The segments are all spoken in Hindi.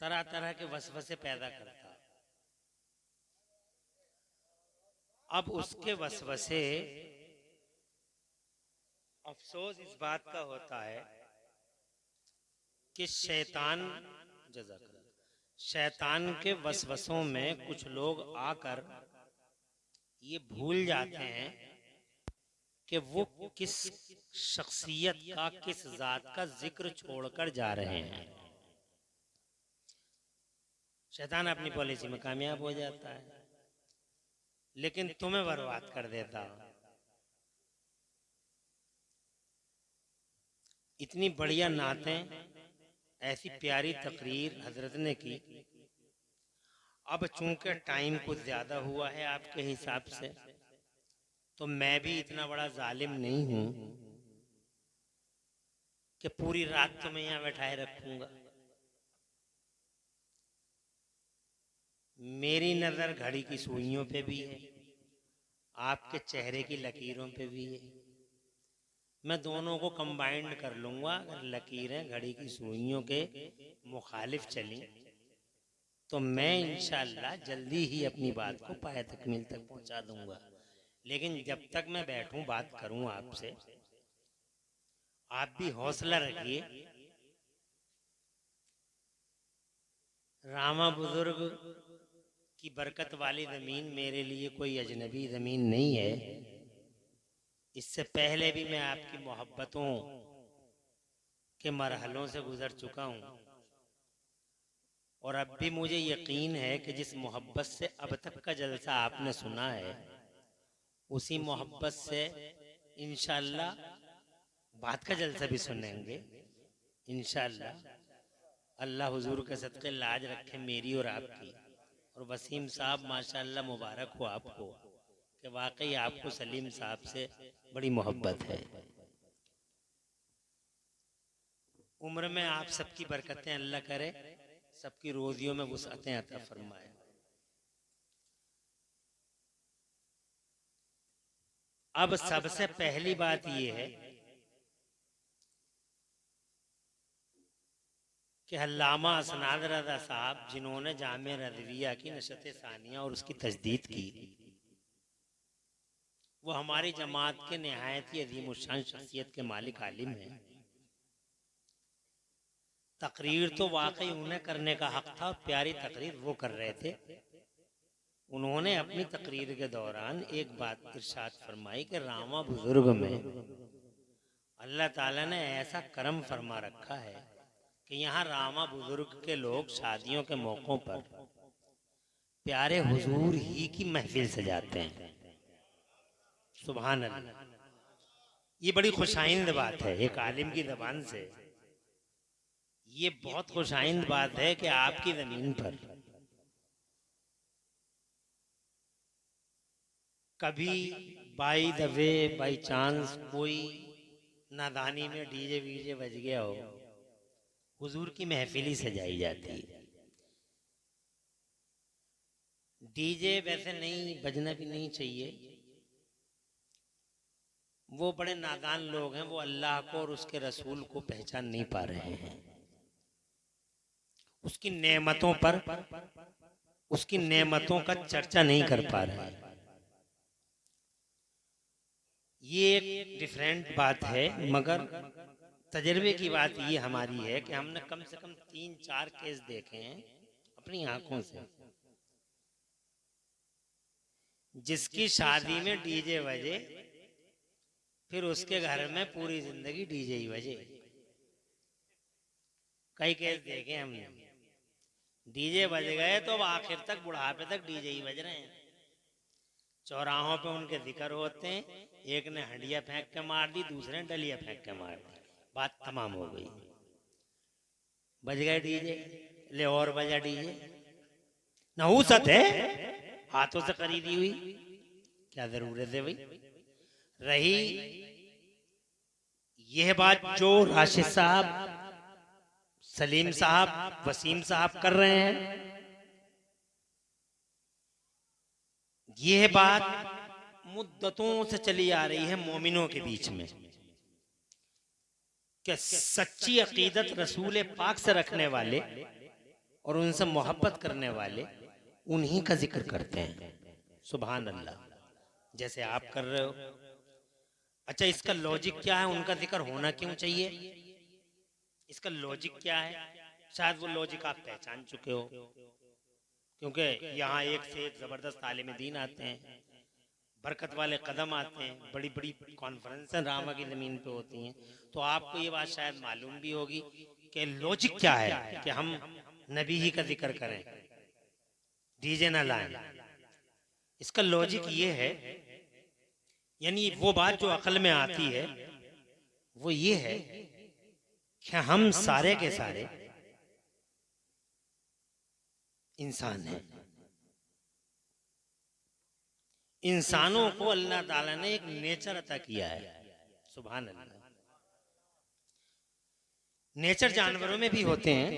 तरह तरह के वसवसे पैदा करता है। अब उसके वसवसे, अफसोस इस बात का होता है कि शैतान के वसवसों में कुछ लोग आकर ये भूल जाते हैं कि वो किस शख्सियत का, किस जात का जिक्र छोड़कर जा रहे हैं। शैतान अपनी पॉलिसी में कामयाब हो जाता है, लेकिन तुम्हें बर्बाद कर देता। इतनी बढ़िया नातें, ऐसी प्यारी तकरीर हजरत ने की। अब चूंकि टाइम कुछ ज्यादा हुआ है आपके हिसाब से, तो मैं भी इतना बड़ा जालिम नहीं हूं कि पूरी रात तुम्हें यहां बैठाए रखूंगा। मेरी नजर घड़ी की सुइयों पे भी है, आपके चेहरे की लकीरों पे भी है। मैं दोनों को कंबाइंड कर लूंगा। अगर लकीरें घड़ी की सुइयों के मुखालिफ चली तो मैं इंशाअल्लाह जल्दी ही अपनी बात को पाए तकमील तक पहुंचा दूंगा। लेकिन जब तक मैं बैठूं बात करूं आपसे, आप भी हौसला रखिए। रामा बुजुर्ग की बरकत वाली जमीन मेरे लिए कोई अजनबी जमीन नहीं है। इससे पहले भी मैं आपकी मोहब्बतों के मरहलों से गुजर चुका हूं, और अब भी मुझे यकीन है कि जिस मोहब्बत से अब तक का जलसा आपने सुना है, उसी मोहब्बत से इंशाअल्लाह बाद का जलसा भी सुनेंगे इंशाअल्लाह। अल्लाह हुजूर के सदक़े लाज रखे मेरी और आपकी। और वसीम साहब माशाअल्लाह मुबारक हो आपको कि वाकई आपको सलीम साहब से बड़ी मोहब्बत है। उम्र में आप सबकी बरकतें अल्लाह करे, सबकी रोजियों में वुसअतें अता फरमाए। अब सबसे पहली बात यह है कि अल्लामा असनाद रज़ा साहब, जिन्होंने जामे रज़विया की नशत सानिया और उसकी तजदीद की, वो हमारी जमात के निहायत ही अजीमुशान शख्सियत के मालिक आलिम हैं। तकरीर तो वाकई उन्हें करने का हक था, और प्यारी तकरीर वो कर रहे थे। उन्होंने अपनी तकरीर के दौरान एक बात इरशाद फरमाई कि रामा बुजुर्ग में अल्लाह ताला ने ऐसा करम फरमा रखा है कि यहाँ रामा बुजुर्ग के लोग शादियों के मौकों पर प्यारे हुजूर ही की महफिल सजाते हैं। सुभान अल्लाह। ये बड़ी खुशाइंद बात है एक आलिम की ज़बान से। ये बहुत खुशाइंद बात है कि आपकी ज़मीन पर कभी by the way, by chance कोई नादानी में डीजे वीजे बज गया हो, हुजूर की महफिल ही सजाई जाती है। डीजे वैसे नहीं बजना भी नहीं चाहिए। वो बड़े नादान लोग हैं, वो अल्लाह को और उसके रसूल को पहचान नहीं पा रहे हैं। उसकी नेमतों पर, उसकी नेमतों का चर्चा नहीं कर पा रहे हैं। ये एक डिफरेंट बात है, मगर तजर्बे की बात ये हमारी है कि हमने कम से कम 3-4 केस देखे हैं अपनी आंखों से, जिसकी शादी में डीजे बजे, फिर उसके घर में पूरी जिंदगी डीजे ही बजे। कई केस देखे हमने। डीजे बज गए तो अब आखिर तक, बुढ़ापे तक डीजे ही बज रहे हैं। चौराहों पे उनके जिक्र होते हैं, एक ने हंडिया फेंक के मार दी, दूसरे ने डलिया फेंक के मार दी, बात तमाम हो गई। बज गए डीजे, ले और बजा डीजे। नहूसत है, हाथों से खरीदी हुई, क्या जरूरत है भाई। रही यह बात जो राशिद साहब, सलीम साहब, वसीम साहब कर रहे हैं, यह बात मुद्दतों से चली आ रही है मोमिनों के बीच में कि सच्ची अकीदत रसूल पाक से रखने वाले और उनसे मोहब्बत करने वाले उन्हीं का जिक्र करते हैं। सुभान अल्लाह, जैसे आप कर रहे हो। अच्छा, इसका लॉजिक क्या है? उनका जिक्र होना क्यों चाहिए? इसका लॉजिक क्या है? शायद वो लॉजिक आप पहचान चुके हो, क्योंकि यहाँ एक से एक जबरदस्त आलिम दीन आते हैं, बरकत वाले कदम आते हैं, बड़ी बड़ी कॉन्फ्रेंस रामा की जमीन पे होती हैं। तो आपको ये बात शायद मालूम भी होगी कि लॉजिक क्या है कि हम नबी ही का जिक्र करें, डीजे ना लाएं। इसका लॉजिक ये है, यानी वो बात जो अकल में आती है वो ये है कि हम सारे के सारे इंसान हैं। इंसानों को अल्लाह ताला ने एक नेचर अता किया है। सुभान अल्लाह। नेचर जानवरों में भी होते हैं,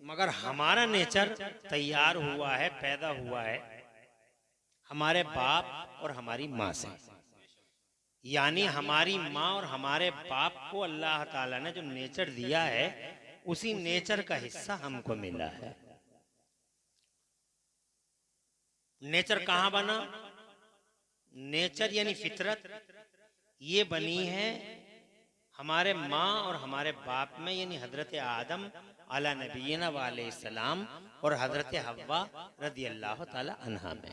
मगर हमारा नेचर तैयार हुआ है, पैदा हुआ है हमारे बाप और हमारी माँ से। यानी हमारी माँ और हमारे बाप को अल्लाह ताला ने जो नेचर दिया है, उसी नेचर का हिस्सा हमको मिला है। नेचर कहाँ बना? नेचर यानी फितरत ये बनी है हमारे माँ और हमारे बाप में, यानी हजरत आदम अला नबीना वाले सलाम और हजरत हव्वा रदी अल्लाह ताला अन्हा में।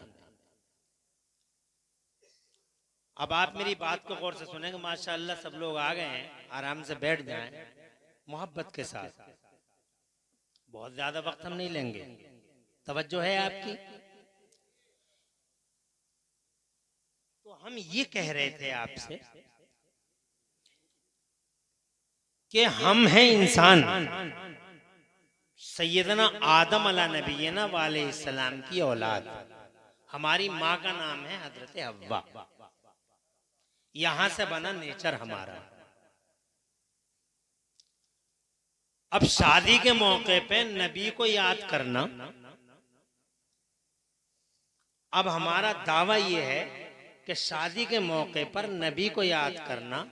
अब आप मेरी बात को गौर से सुनेंगे। माशाअल्लाह सब लोग आ गए हैं, आराम से बैठ जाएं मोहब्बत के साथ। बहुत ज्यादा वक्त हम नहीं लेंगे, तवज्जो है आपकी। तो हम ये कह रहे थे आपसे कि हम हैं इंसान, सैयदना आदम अला नबीना वाले सलाम की औलाद। हमारी माँ का नाम है हजरत हव्वा। यहां से बना नेचर हमारा। अब शादी के मौके पे नबी को याद करना, अब हमारा दावा यह है कि शादी के मौके पर नबी को याद करना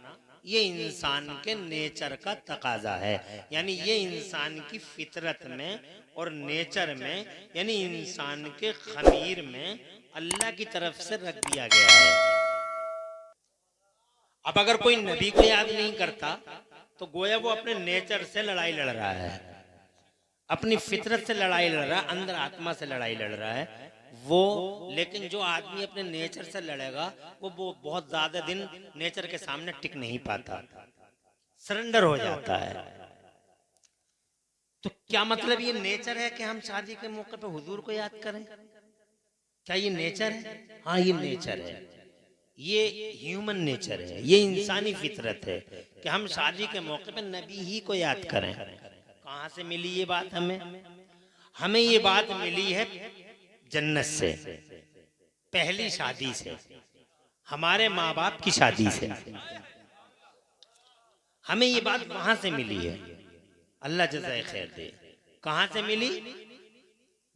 ये इंसान के नेचर का तकाजा है। यानी ये इंसान की फितरत में और नेचर में, यानी इंसान के खमीर में अल्लाह की तरफ से रख दिया गया है। अब अगर कोई नबी को याद नहीं करता तो गोया वो अपने नेचर से लड़ाई लड़ रहा है, अपनी फितरत से लड़ाई लड़ रहा है, अंदर आत्मा से लड़ाई लड़ रहा है वो। लेकिन जो आदमी अपने नेचर से लड़ेगा वो बहुत ज्यादा दिन नेचर के सामने टिक नहीं पाता, सरेंडर हो जाता है। तो क्या मतलब ये नेचर है कि हम शादी के मौके पे हुजूर को याद करें? क्या ये नेचर है? हाँ, ये नेचर है, ये ह्यूमन नेचर है, ये इंसानी फितरत है कि हम शादी के मौके पे नबी ही को याद करें। कहां से मिली ये बात? हमें ये बात मिली है जन्नत से, पहली शादी से, हमारे माँ बाप की शादी से। हमें ये बात वहां से मिली है। अल्लाह जज़ाए खैर दे। कहां से मिली?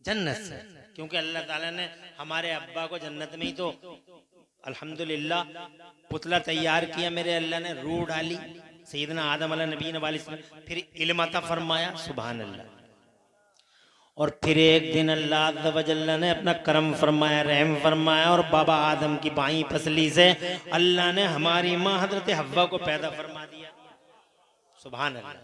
जन्नत से। क्योंकि अल्लाह ताला ने हमारे अब्बा को जन्नत में ही तो अल्हम्दुलिल्लाह पुतला तैयार किया। मेरे अल्लाह ने रूह डाली सैयदना आदम अलैहि नबीना वाले, फिर इल्म अता फरमाया। सुभान अल्लाह। और फिर एक दिन अल्लाह अज़्ज़ व जल्ल ने अपना करम फरमाया, रहम फरमाया, और बाबा आदम की बाई पसली से अल्लाह ने हमारी माँ हजरत हव्वा को पैदा फरमा दिया। सुभान अल्लाह।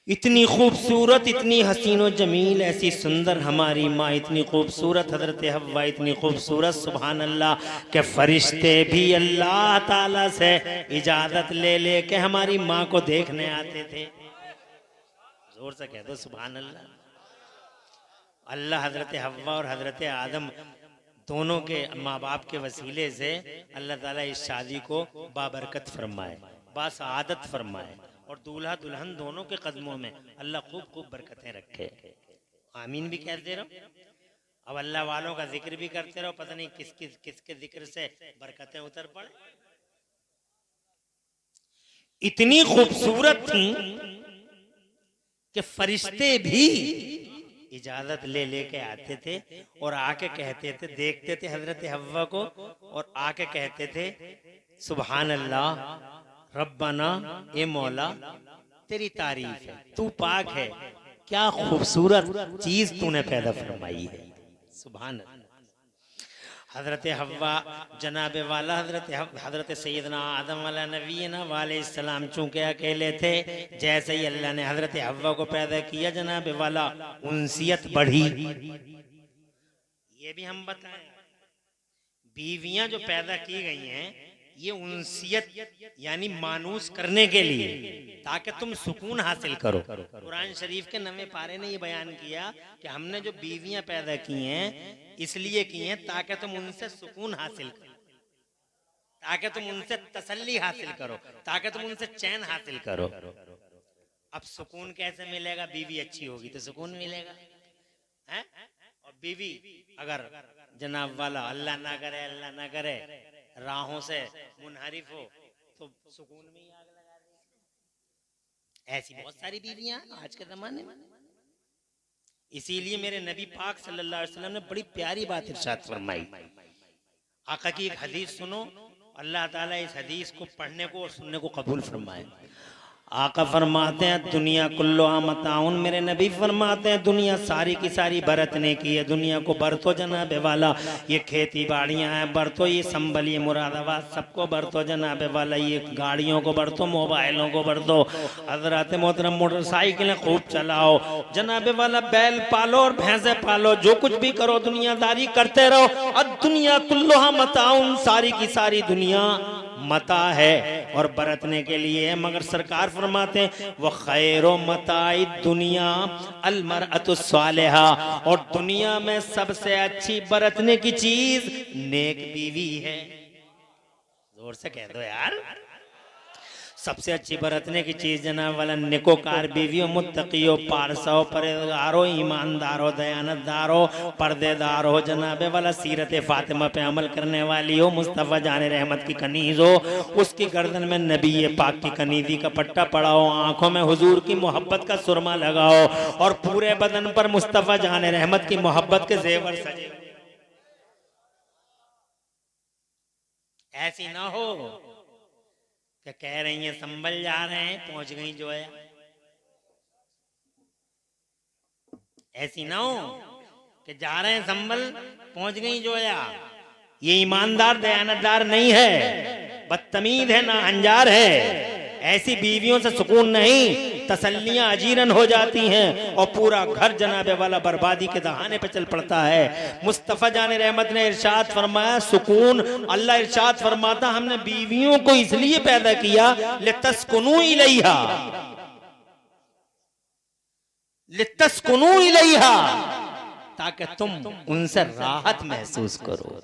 इतनी खूबसूरत, इतनी हसीनो जमील, ऐसी सुंदर हमारी माँ, इतनी खूबसूरत हजरत हव्वा, इतनी खूबसूरत सुभान अल्लाह के फरिश्ते भी अल्लाह ताला से इजाजत ले ले के हमारी माँ को देखने आते थे। जोर से कह दो सुभान अल्लाह। अल्लाह हजरत हव्वा और हजरत आदम दोनों के माँ बाप के वसीले से अल्लाह ताला इस शादी को बाबरकत फरमाए, बासआदत फरमाए, और दूल्हा दुल्हन दोनों के कदमों में अल्लाह खूब खूब बरकतें रखे। आमीन भी कहते रहो। अब अल्लाह वालों का जिक्र भी करते रहो, पता नहीं किसके जिक्र से बरकतें उतर पड़े। इतनी खूबसूरत थी कि फरिश्ते भी इजाजत ले लेके आते थे और आके कहते थे, देखते थे हजरत हव्वा को और आके कहते थे सुभान अल्लाह रब्बना, ए मौला तेरी तारीफ है, तू पाक है, क्या खूबसूरत चीज तूने पैदा फरमाई है, सुभान अल्लाह। हजरत हव्वा जनाब वाला हजरत सैयदना आदम वाला नबीना वाले सलाम चूंकि अकेले थे, जैसे ही अल्लाह ने हजरत हव्वा को पैदा किया जनाब वाला उनसियत बढ़ी। ये भी हम बताएं, बीवियां जो पैदा की गई हैं ये उनसियत यानी मानूस करने के लिए, ताकि तुम सुकून हासिल करो। कुरान शरीफ के 9वें पारे ने ये बयान किया कि हमने जो बीवियां पैदा की हैं इसलिए की हैं ताकि तुम उनसे सुकून हासिल करो, ताकि तुम उनसे तसल्ली हासिल करो, ताकि तुम उनसे चैन हासिल करो। अब सुकून कैसे मिलेगा? बीवी अच्छी होगी तो सुकून मिलेगा है? और बीवी अगर जनाब वाला अल्लाह ना करे राहों से मुनहरिफ हो तो सुकून में ही आग लगा देगी। ऐसी बहुत सारी बीवियां आज के जमाने में। इसीलिए मेरे नबी पाक सल्लल्लाहु अलैहि वसल्लम ने बड़ी प्यारी बात इरशाद फरमाई। आका की एक हदीस सुनो, अल्लाह ताला इस हदीस को पढ़ने को और सुनने को कबूल फरमाए। आका फरमाते हैं दुनिया कुल्लुहा मताउन, मेरे नबी फरमाते हैं दुनिया सारी की सारी बरतने की है। दुनिया को बरतो जनाब वाला, ये खेती बाड़ियाँ हैं बरतो, ये संभल ये मुरादाबाद सबको बरतो जनाब वाला, ये गाड़ियों को बरतो, मोबाइलों को बरतो, हजरत मोहतरम मोटरसाइकिलें खूब चलाओ जनाब वाला, बैल पालो और भैंसे पालो, जो कुछ भी करो दुनियादारी करते रहो। अब दुनिया कुल्लुहा मताउन, सारी की सारी दुनिया मता है और बरतने के लिए है। मगर सरकार फरमाते हैं वह खैरो मताई दुनिया अल मरअतु सालिहा, और दुनिया में सबसे अच्छी बरतने की चीज नेक बीवी है। जोर से कह दो यार, सबसे अच्छी बरतने की चीज जनाब वाला नेकोकार बीवियों, मुत्तकियों, पारसों, परहेजगारों, ईमानदारों, दयानतदारों, पर्देदार हो जनाब वाला, सीरत फातिमा पे अमल करने वाली हो, मुस्तफ़ा जाने रहमत की कनीज हो, उसकी गर्दन में नबी पाक की कनीजी का पट्टा पड़ाओ, आंखों में हुजूर की मोहब्बत का सुरमा लगाओ और पूरे बदन पर मुस्तफ़ा जाने रहमत की मोहब्बत के जेवर सजे। ऐसी ना हो क्या कह रही हैं संभल जा रहे हैं पहुंच गई जो है, ऐसी ना हो कि जा रहे हैं संभल पहुंच गई जो है। ये ईमानदार दयानतदार नहीं है, बदतमीज है, ना अंजार है। ऐसी बीवियों से सुकून नहीं, तसल्लियां अजीरन हो जाती हैं और पूरा घर जनाबे वाला बर्बादी के दहाने पे चल पड़ता है। मुस्तफ़ा जाने रहमत ने इरशाद फरमाया सुकून, अल्लाह इरशाद फरमाता हमने बीवियों को इसलिए पैदा किया लितस्कुनू इलैहा, लितस्कुनू इलैहा, ताकि तुम उनसे राहत महसूस करो।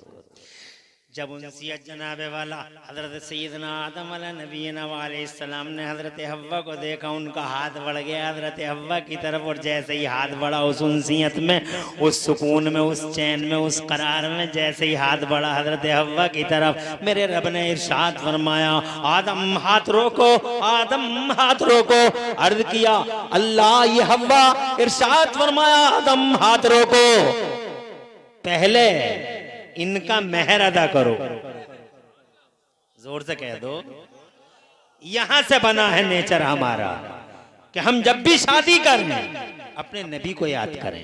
जब उनसियत जनाबे वाला हजरत सैयदना आदम वाला नबीना अलैहिस्सलाम ने हजरत हव्वा को देखा, उनका हाथ बढ़ गया हजरत हव्वा की तरफ, और जैसे ही हाथ बढ़ा उस उनसियत में, उस सुकून में, उस चैन में, उस करार में, जैसे ही हाथ बढ़ा हजरत हव्वा की तरफ, मेरे रब ने इरशाद फरमाया आदम हाथ रोको, आदम हाथ रोको। अर्ज किया अल्लाह ये हव्वा, इरशाद फरमाया आदम हाथ रोको, पहले इनका मेहर अदा करो। जोर से कह दो, यहां से बना है नेचर हमारा कि हम जब भी शादी करें अपने नबी को याद करें।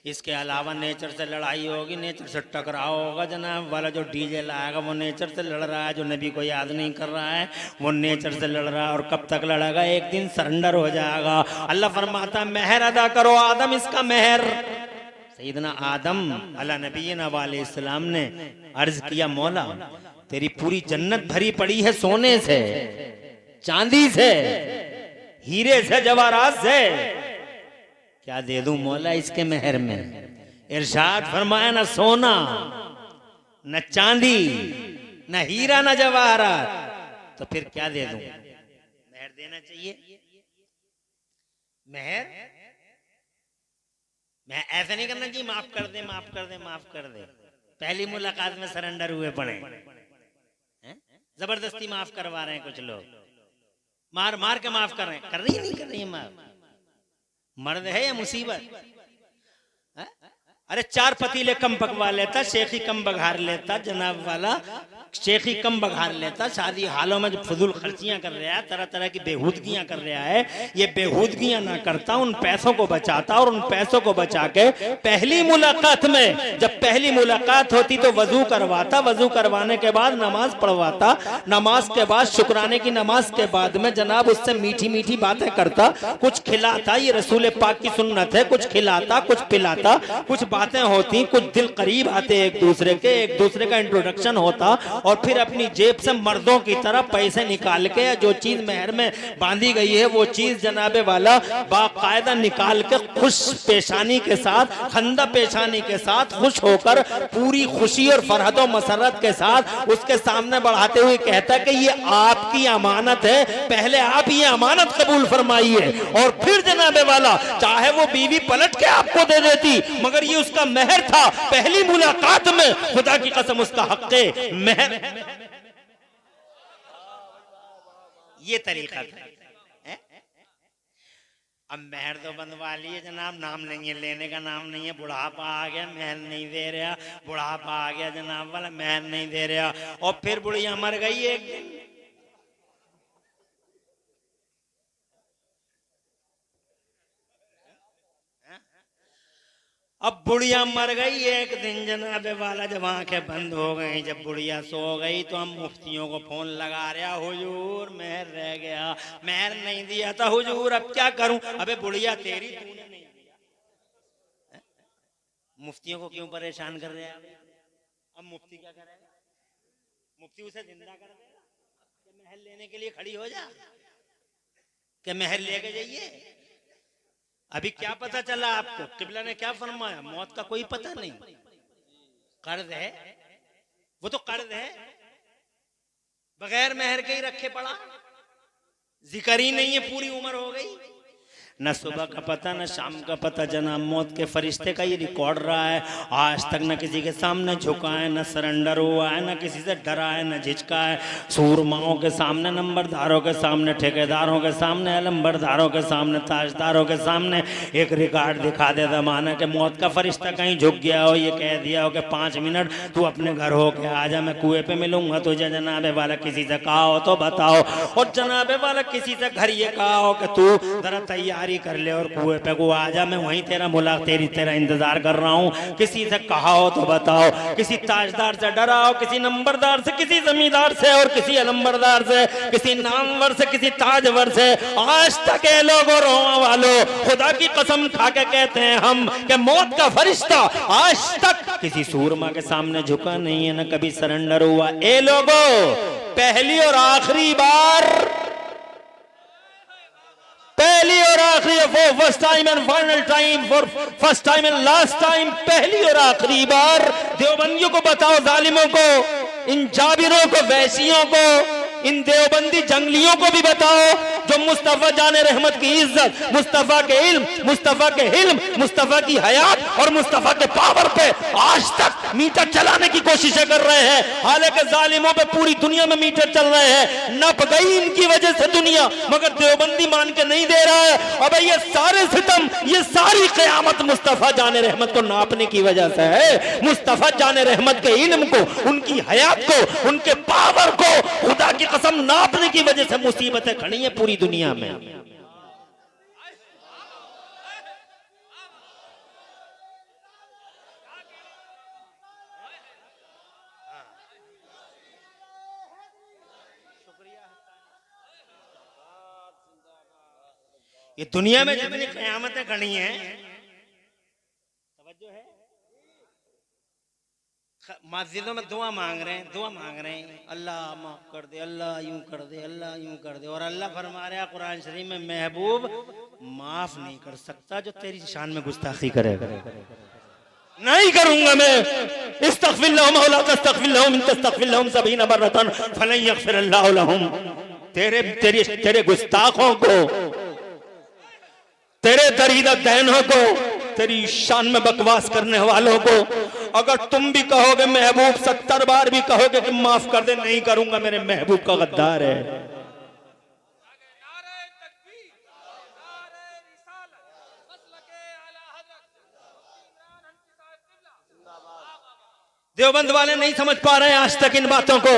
इसके अलावा नेचर से लड़ाई होगी, नेचर से टकराव होगा जनाब वाला, जो डीजे लाएगा वो नेचर से लड़ रहा है, जो नबी को याद नहीं कर रहा है वो नेचर से लड़ रहा है। और कब तक लड़ेगा? एक दिन सरेंडर हो जाएगा। अल्लाह फरमाता मेहर अदा करो आदम, इसका मेहर। सैयदना आदम अला नबीना अलैहिस्सलाम ने अर्ज किया मौला तेरी पूरी जन्नत भरी पड़ी है सोने से, चांदी से, हीरे से, जवाहरात से, क्या दे दूं मौला इसके मेहर में? इरशाद फरमाया न सोना, न चांदी, न हीरा, न जवाहरात, तो फिर क्या दे दूं? मेहर देना चाहिए। मेहर मैं ऐसा नहीं करना चाहिए माफ कर दे, माफ कर दे, माफ कर दे। पहली मुलाकात में सरेंडर हुए पड़े, जबरदस्ती माफ करवा रहे हैं कुछ लोग, मार मार के माफ कर रहे हैं। कर रही है नहीं कर रही है माफ? मर्द है या मुसीबत? अरे 4 पतीले कम पकवा लेता, शेखी कम बघार लेता जनाब वाला, शेखी कम बघार लेता, शादी हालों में जो फजूल खर्चियां कर रहा है, तरह तरह की बेहूदगियां कर रहा है, ये बेहूदगियां ना करता, उन पैसों को बचाता और उन पैसों को बचा के पहली मुलाकात में, जब पहली मुलाकात होती तो वजू करवाता, वजू करवाने के बाद नमाज पढ़वाता, नमाज के बाद शुक्राने की नमाज के बाद में जनाब उससे मीठी मीठी बातें करता, कुछ खिलाता, ये रसूल पाक की सुन्नत है, कुछ खिलाता कुछ पिलाता, कुछ बातें होती, कुछ दिल करीब आते एक दूसरे के, एक दूसरे का इंट्रोडक्शन होता, और फिर अपनी जेब से मर्दों की तरह पैसे निकाल के जो चीज मेहर में बांधी गई है वो चीज जनाबे वाला बाकायदा निकाल के खुश पेशानी के साथ, खंदा पेशानी के साथ खुश होकर पूरी खुशी और फरहत और मसरत के साथ उसके सामने बढ़ाते हुए कहता कि ये आपकी अमानत है, पहले आप ये अमानत कबूल फरमाइए। और फिर जनाबे वाला चाहे वो बीवी पलट के आपको दे देती, मगर ये उसका मेहर था, पहली मुलाकात में खुदा की कसम उसका हक़ मेहर, ये तरीका था। अब मेहर तो बंधवा लिए जनाब, नाम नहीं है, लेने का नाम नहीं है, बुढ़ापा आ गया मेहर नहीं दे रहा, बुढ़ापा आ गया जनाब वाला मेहर नहीं दे रहा, और फिर बुढ़िया मर गई एक दिन। अब बुढ़िया मर गई एक दिन जनाबे वाला, जब आंखें बंद हो गई, जब बुढ़िया सो गई तो हम मुफ्तियों को फोन लगा रहा, हुजूर मेहर रह गया, मेहर नहीं दिया था हुजूर, अब क्या करूं। अबे बुढ़िया तेरी, तूने नहीं दिया, मुफ्तियों को क्यों परेशान कर रहे हैं। अब मुफ्ती क्या करेगा, मुफ्ती उसे जिंदा कर देगा कि महल लेने के लिए खड़ी हो जा, कि महल लेके जाइए। अभी क्या पता चला आपको, किबला ने क्या फरमाया, मौत का कोई पता नहीं, कर्ज है वो तो कर्ज है, बगैर मेहर के ही रखे पड़ा, जिक्र ही नहीं है, पूरी उम्र हो गई, न सुबह का पता न शाम का पता, जनाब मौत के फरिश्ते का ये रिकॉर्ड रहा है, आज तक न किसी के सामने झुका है, न सरेंडर हुआ है, न किसी से डरा है, न झिझका है, सूरमाओं के सामने, नंबरदारों के सामने, ठेकेदारों के सामने, अलंबरदारों के सामने, ताजदारों के सामने एक रिकॉर्ड दिखा दे जमाना के मौत का फरिश्ता कहीं झुक गया हो, ये कह दिया हो कि 5 मिनट तू अपने घर हो के आजा, मैं कुएं पे मिलूंगा तुझे, जनाबे वाला किसी से कहा हो तो बताओ, और जनाबे वाला किसी से घर ये कहा हो कि तू जरा तैयार कर ले और कुएं पे को आजा, मैं वहीं तेरा इंतजार कर रहा हूँ, किसी से कहा हो तो बताओ, किसी ताजदार से डरा हो, किसी नंबरदार से, किसी जमींदार से, और किसी अलंबरदार से, किसी नामवर से, किसी ताजवर से, आज तक ये लोग और रोमा वालों खुदा की कसम खा के कहते हैं हम कि मौत का फरिश्ता आज तक किसी सूरमा के सामने झुका नहीं है, न कभी सरेंडर हुआ। ए लोगों, पहली और आखिरी बार, पहली और आखिरी, for first time and final time, for first time and last time, पहली और आखिरी बार देवबंदियों को बताओ, जालिमों को, इन जाबिरों को, वैसियों को, इन देवबंदी जंगलियों को भी बताओ, जो मुस्तफा जाने रहमत की इज्जत, मुस्तफा के इल्म, मुस्तफा के हिल्म, मुस्तफा की हयात और मुस्तफा के पावर पे आज तक मीटर चलाने की कोशिशें कर रहे हैं, हालांकि जालिमों पे पूरी दुनिया में मीटर चल रहे हैं, नप गई इनकी वजह से दुनिया, मगर देवबंदी मान के नहीं दे रहा है। अब ये सारे सितम, ये सारी क़यामत मुस्तफा जाने रहमत को नापने की वजह से है, मुस्तफा जाने रहमत के इल्म को, उनकी हयात को, उनके पावर को खुदा की कसम नापने की वजह से मुसीबतें खड़ी हैं पूरी दुनिया में। ये दुनिया में जितनी क़यामतें खड़ी हैं, तवज्जो है, मस्जिदों में दुआ मांग रहे हैं, दुआ मांग रहे हैं, अल्लाह माफ कर दे, अल्लाह यूं कर दे, अल्लाह यूं कर दे, और अल्लाह फरमा रहा है कुरान शरीफ में, महबूब माफ नहीं कर सकता जो तेरी शान में गुस्ताखी करेगा, नहीं करूंगा मैं। इस्तग़फिर लहुम औ ला तस्तग़फिर लहुम इन तस्तग़फिर लहुम 70 मरतन फलन यग़फिर अल्लाहु लहुम, तेरे गुस्ताखों को, तेरे दरीदा दैनों को, तेरी शान में बकवास करने वालों को अगर तुम भी कहोगे महबूब 70 बार भी कहोगे कि माफ कर दे, नहीं करूंगा, मेरे महबूब का गद्दार है। देवबंद वाले नहीं समझ पा रहे हैं आज तक इन बातों को।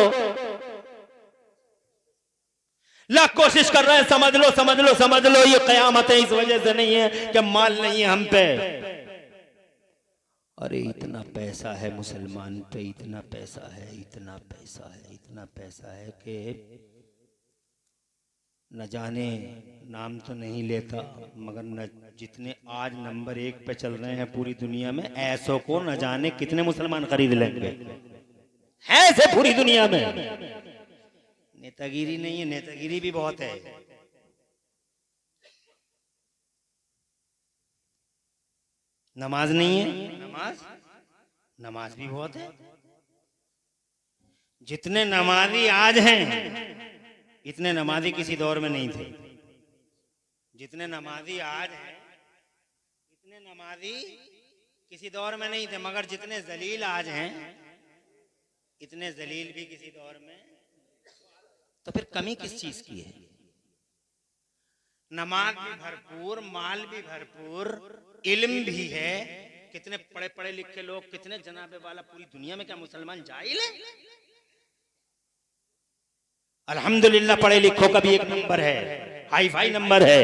लाख कोशिश कर रहे हैं, समझ लो समझ लो समझ लो, ये कयामत है इस वजह से नहीं है कि माल नहीं है हम पे। अरे इतना पैसा है मुसलमान पे, इतना पैसा है, इतना पैसा है, इतना पैसा है कि न जाने, नाम तो नहीं लेता, मगर न जितने आज नंबर 1 पे चल रहे हैं पूरी दुनिया में, ऐसों को न जाने कितने मुसलमान खरीद लेंगे। है ऐसे पूरी दुनिया में। नेतागिरी नहीं है, नेतागिरी भी बहुत है। नमाज नहीं है, नमाज भी बहुत है। जितने नमाजी आज हैं इतने नमाजी किसी दौर में नहीं थे। जितने नमाजी आज हैं इतने नमाजी किसी दौर में नहीं थे, मगर जितने जलील आज हैं इतने जलील भी किसी दौर में। तो फिर कमी किस चीज की है? नमाज भी भरपूर, माल भी भरपूर, इल्म भी है। कितने पढ़े पढ़े लिखे लोग, कितने जनाबे वाला पूरी दुनिया में। क्या मुसलमान जाहिल है? अल्हम्दुलिल्लाह पढ़े लिखों का भी एक नंबर है, हाई फाई नंबर है।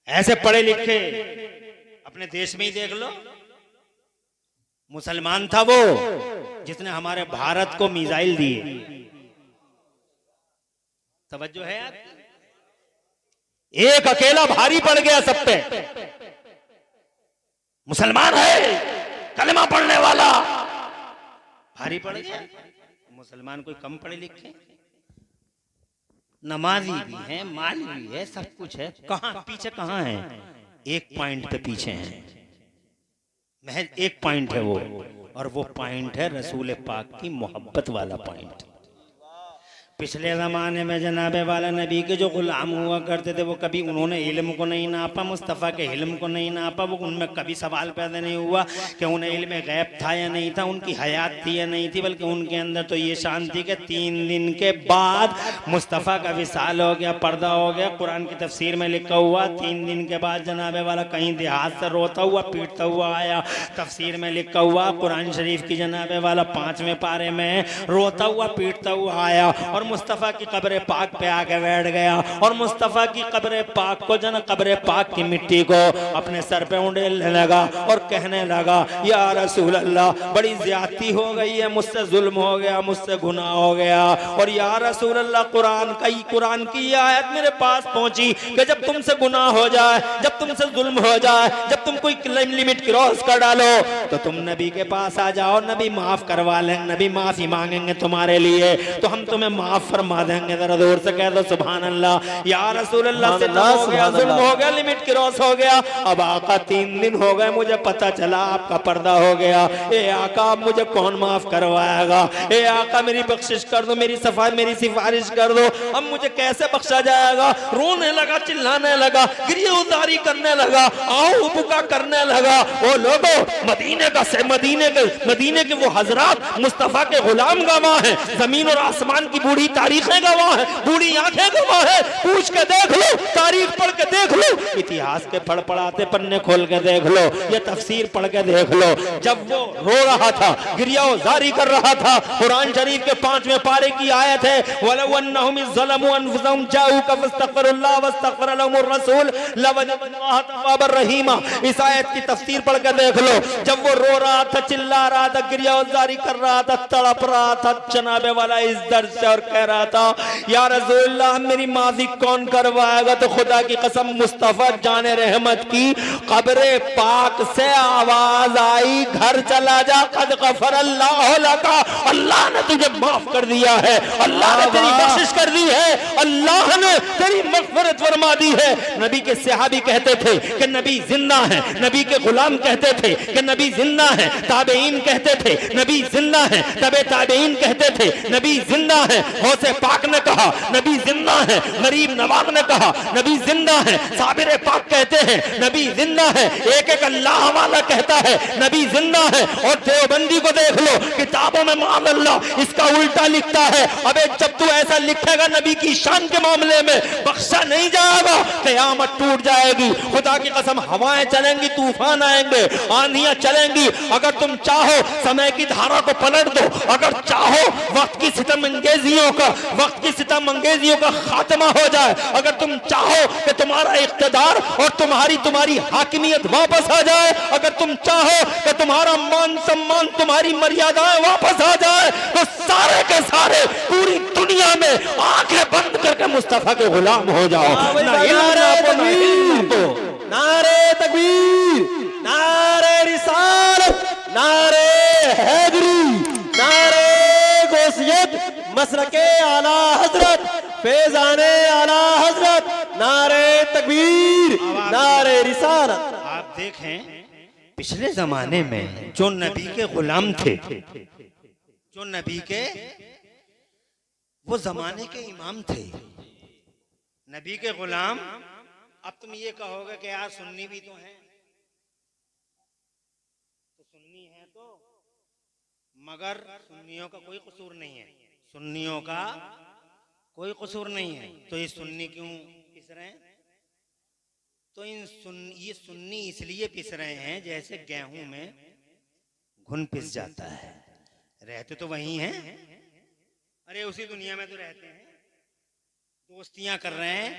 ऐसे पढ़े लिखे अपने देश में ही देख लो। मुसलमान था वो जिसने हमारे भारत को मिसाइल दिए। तवज्जो है आपकी? एक अकेला भारी पड़ गया सब पे। मुसलमान है, कलमा पढ़ने वाला, भारी पड़ गया। मुसलमान कोई कम पढ़े लिखे? नमाजी भी है, माली भी है, सब कुछ है। कहां पीछे कहां है? एक पॉइंट पे पीछे हैं, महज एक पॉइंट है वो, और वो पॉइंट है रसूल पाक की मोहब्बत वाला पॉइंट। पिछले ज़माने में जनाबे वाला नबी के जो गुलाम हुआ करते थे वो कभी उन्होंने इल्म को नहीं नापा, मुस्तफ़ा के इल्म को नहीं नापा। वो उनमें कभी सवाल पैदा नहीं हुआ कि उन्हें इल्म गैब था या नहीं था, उनकी हयात थी या नहीं थी, बल्कि उनके अंदर तो ये शान थी कि 3 दिन के बाद मुस्तफ़ा का विसाल हो गया, पर्दा हो गया। कुरान की तफसीर में लिखा हुआ 3 दिन के बाद जनाबे वाला कहीं देहात से रोता हुआ पीटता हुआ आया। तफसीर में लिखा हुआ कुरान शरीफ की जनाबे वाला 5वें पारे में रोता हुआ पीटता हुआ आया और मुस्तफ़ा की कब्र पाक पे आके बैठ गया। और मुस्तफ़ा की कब्र पाक को जना कब्र पाक की मिट्टी को अपने सर पे उंडेलने लगा और कहने लगा, या रसूल अल्लाह, बड़ी ज्यादती हो गई है, मुझसे जुल्म हो गया, मुझसे गुनाह हो गया। और या रसूल अल्लाह, कुरान की ये आयत मेरे पास पहुंची कि जब तुमसे गुनाह हो जाए, जब तुमसे जुल्म हो जाए, जब तुम कोई लिमिट क्रॉस कर डालो तो तुम नबी के पास आ जाओ, नबी माफ करवा लेंगे, नबी माफी मांगेंगे तुम्हारे लिए, तो हम तुम्हें माफ फरमा देंगे। जरा जोर से कह दो सुभान अल्लाह। या रसूल अल्लाह, से हो गया, जुल्म हो गया, लिमिट क्रॉस हो गया। अब आका 3 दिन हो गए, मुझे पता चला आपका पर्दा हो गया। ए आका, मुझे कौन माफ करवाएगा? ए आका, मेरी बख्शिश कर दो, मेरी सफाई, मेरी सिफारिश कर दो। अब मुझे कैसे बख्शा जाएगा? रोने लगा, चिल्लाने लगा, गिरिया उतारी करने लगा, आओ बुका करने लगा। ओ लोगो, मदीने के वो हजरात मुस्तफा के गुलाम गवाह हैं, जमीन और आसमान की बूढ़ी तारीखें गवाह है, बूढ़ी आंखें गवाह है। पूछ के देख लो, तारीख पढ़ के देख लो, इतिहास के पढ़ाते पन्ने खोल के देख लो, ये तफसीर पढ़ के देख लो। जब वो रो रहा था, गिरिया जारी कर रहा था, कुरान शरीफ के 5वें पारे की आयत है, वलौ अन्नहुम ज़लमू अनफुसहुम जाऊका फस्तगफिरुल्लाह वस्तगफर लहुमुर रसूल लवजदुल्लाह तव्वाबर रहीमा। इस आयत की तफसीर पढ़ के देख लो। जब वो रो रहा था, चिल्ला रहा था, गिरिया जारी कर रहा था, तड़प रहा था जनाबे वाला इस दर्द से, और कह रहा था, या रसूलल्लाह, मेरी माफी कौन करवाएगा? तो खुदा की कसम, मुस्तफा जाने रहमत की कब्रे पाक से आवाज आई, घर चला जा, कद गफर अल्लाह लका, अल्लाह ने तुझे माफ कर दिया है, अल्लाह ने तेरी बख्शिश कर दी है, अल्लाह ने तेरी मग़फ़िरत फरमा दी है। नबी के सहाबी कहते थे कि नबी जिंदा है, नबी के गुलाम कहते थे कि नबी जिंदा है, ताबईन कहते थे नबी जिंदा है, तबे ताबईन कहते थे नबी जिंदा है, गौसे पाक ने कहा नबी जिंदा है, गरीब नवाज ने कहा नबी जिंदा है, साबिर पाक कहते हैं नबी जिंदा है, एक एक अल्लाह वाला कहता है नबी जिंदा है। और देवबंदी को देख लो, किताबों में मान अल्लाह इसका उल्टा लिखता है। अबे जब तू ऐसा लिखेगा नबी की शान के मामले में, बख्शा नहीं जाएगा, क़यामत टूट जाएगी। खुदा की कसम, हवाएं चलेंगी, तूफान आएंगे, आंधियां चलेंगी। अगर तुम चाहो समय की धारा को पलट दो, अगर चाहो वक्त की सितमंगेजियों का खात्मा हो जाए, अगर तुम चाहो कि तुम्हारा इख्तिदार और तुम्हारी हाकिमियत वापस आ जाए, अगर तुम चाहो कि तुम्हारा मान सम्मान, तुम्हारी मर्यादाएं वापस आ जाए, तो सारे के सारे पूरी दुनिया में आंखें बंद करके मुस्तफा के गुलाम हो जाओ। नारे तकबीर, नारे रिसालत, नारे हैदरी, नारे गौसियत, मसरके आला हजरत, फैजाने आला हजरत, नारे तकबीर, नारे रिसालत। आप देखें पिछले जमाने में जो नबी के गुलाम थे, जो नबी के वो जमाने के इमाम थे, नबी के गुलाम। अब तुम ये कहोगे कि यार सुन्नी भी तो हैं, तो सुन्नी है तो, मगर सुन्नियों का कोई कसूर नहीं है, सुन्नियों का कोई कसूर नहीं है। तो ये सुन्नी क्यों पिस रहे हैं? तो ये सुन्नी इसलिए पिस रहे हैं जैसे गेहूं में घुन पिस जाता है। रहते तो वही हैं, अरे उसी दुनिया में तो रहते हैं, दोस्तियां कर रहे हैं,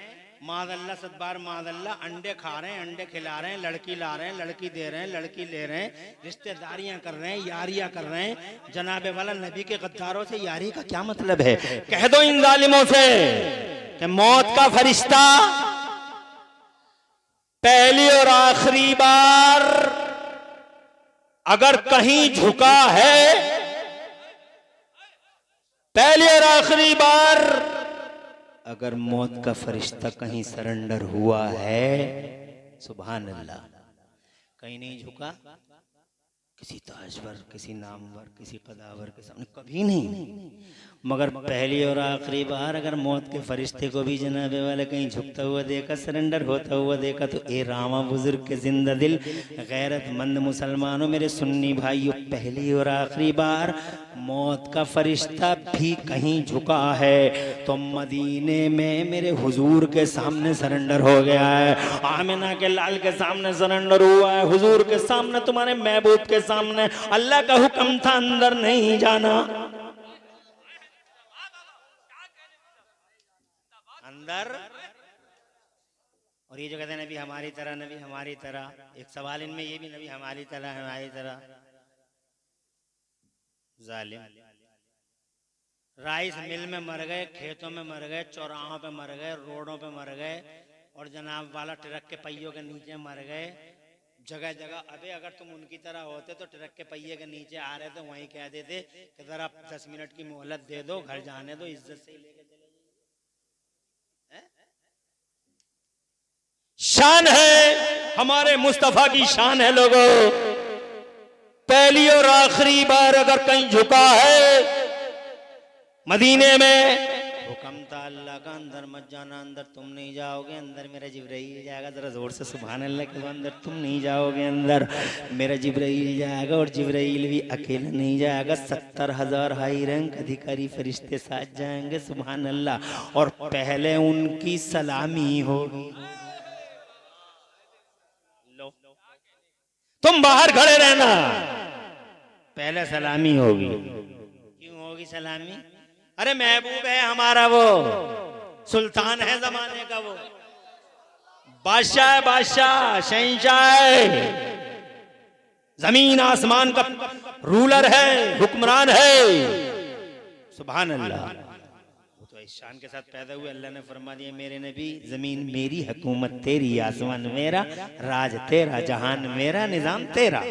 मादल्ला सदबार मादल्ला, अंडे खा रहे हैं, अंडे खिला रहे हैं, लड़की ला रहे हैं, लड़की दे रहे हैं, लड़की ले रहे हैं, रिश्तेदारियां कर रहे हैं, यारियां कर रहे हैं। जनाबे वाला नबी के गद्दारों से यारी का क्या मतलब है? कह दो इन जालिमों से कि मौत का फरिश्ता पहली और आखिरी बार अगर कहीं झुका है, पहली और आखिरी बार अगर मौत का फरिश्ता कहीं सरेंडर हुआ है, सुभान अल्लाह, कहीं नहीं झुका, किसी ताजवर, किसी नामवर, किसी कदावर के सामने कभी नहीं, मगर पहली और आखिरी बार अगर मौत के फरिश्ते को भी जनाबे वाले कहीं झुकता हुआ देखा, सरेंडर होता हुआ देखा, तो ए रामा बुजुर्ग के जिंदा दिल गैरतमंद मुसलमानों, मेरे सुन्नी भाइयों, पहली और आखिरी बार मौत का फरिश्ता भी कहीं झुका है तो मदीने में मेरे हुजूर के सामने सरेंडर हो गया है, आमिना के लाल के सामने सरेंडर हुआ है, हुजूर के सामने, तुम्हारे महबूब के सामने। अल्लाह का हुक्म था अंदर नहीं जाना, अंदर। और ये जो कहते हैं नबी हमारी तरह, नबी हमारी तरह, एक सवाल इनमें ये भी, नबी हमारी तरह, हमारी तरह, जालिम। राइस मिल में मर गए, खेतों में मर गए, चौराहों पे मर गए, रोडों पे मर गए, और जनाब वाला ट्रक के पहियों के नीचे मर गए, जगह जगह। अबे अगर तुम उनकी तरह होते तो ट्रक के पहिए के नीचे आ रहे थे, वहीं कह देते कि जरा 10 मिनट की मोहलत दे दो, घर जाने दो, इज्जत से लेके चले जाइए। शान है हमारे मुस्तफा की, शान है लोगों। पहली और आखिरी बार अगर कहीं झुका है मदीने में, हुक्म था अल्लाह का, अंदर मत जाना, अंदर तुम नहीं जाओगे, अंदर मेरा जिब्राइल जाएगा। जरा जोर से सुभान अल्लाह के, अंदर तुम नहीं जाओगे, अंदर मेरा जिब्राइल जाएगा, और जिब्राइल भी अकेला नहीं जाएगा, 70,000 हाई रैंक अधिकारी फरिश्ते साथ जाएंगे, सुभान अल्लाह। और पहले उनकी सलामी होगी, तुम बाहर खड़े रहना, पहले सलामी होगी। क्यों होगी सलामी? अरे महबूब है हमारा, वो सुल्तान है जमाने का, वो बादशाह है, बादशाह शहंशाह है, जमीन आसमान का रूलर है, हुक्मरान है, सुभान अल्लाह। तो इस शान के साथ पैदा हुए, अल्लाह ने फरमा दिया मेरे नबी, जमीन मेरी, हुकूमत तेरी, आसमान मेरा, राज तेरा, जहान मेरा, निजाम तेरा।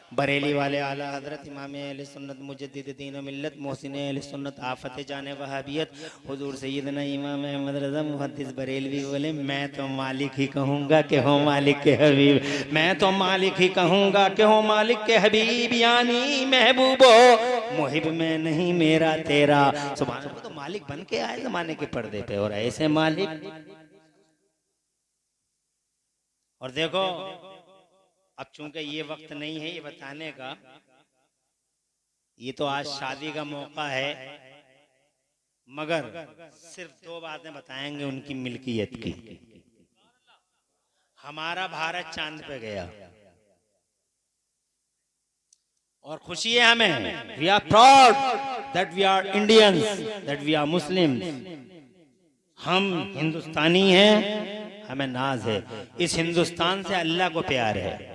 बरेली वाले आला हजरत इमाम अहले सुन्नत मुजद्दिद दीन व मिल्लत मोहसिन अहले सुन्नत आफत जाने वहाबियत हुजूर सैयदना इमाम अहमद रज़ा मुहद्दिस बरेलवी बोले, मैं तो मालिक ही कहूँगा कि हो मालिक के हबीब, मैं तो मालिक ही कहूँगा कि हो मालिक के हबीब, यानी महबूबो मुहिब में नहीं मेरा तेरा। सुभान अल्लाह, वो तो मालिक बन के आए जमाने के पर्दे पे, और ऐसे मालिक। और देखो, अब चूंकि ये वक्त नहीं है ये बताने का, ये तो आज शादी का मौका है, मगर सिर्फ 2 बातें बताएंगे उनकी मिल्कियत की। हमारा भारत चांद पे गया और खुशी है हमें। We are proud that we are Indians, that we are Muslim. हम हिंदुस्तानी हैं, हमें नाज है। इस हिंदुस्तान से अल्लाह को प्यार है।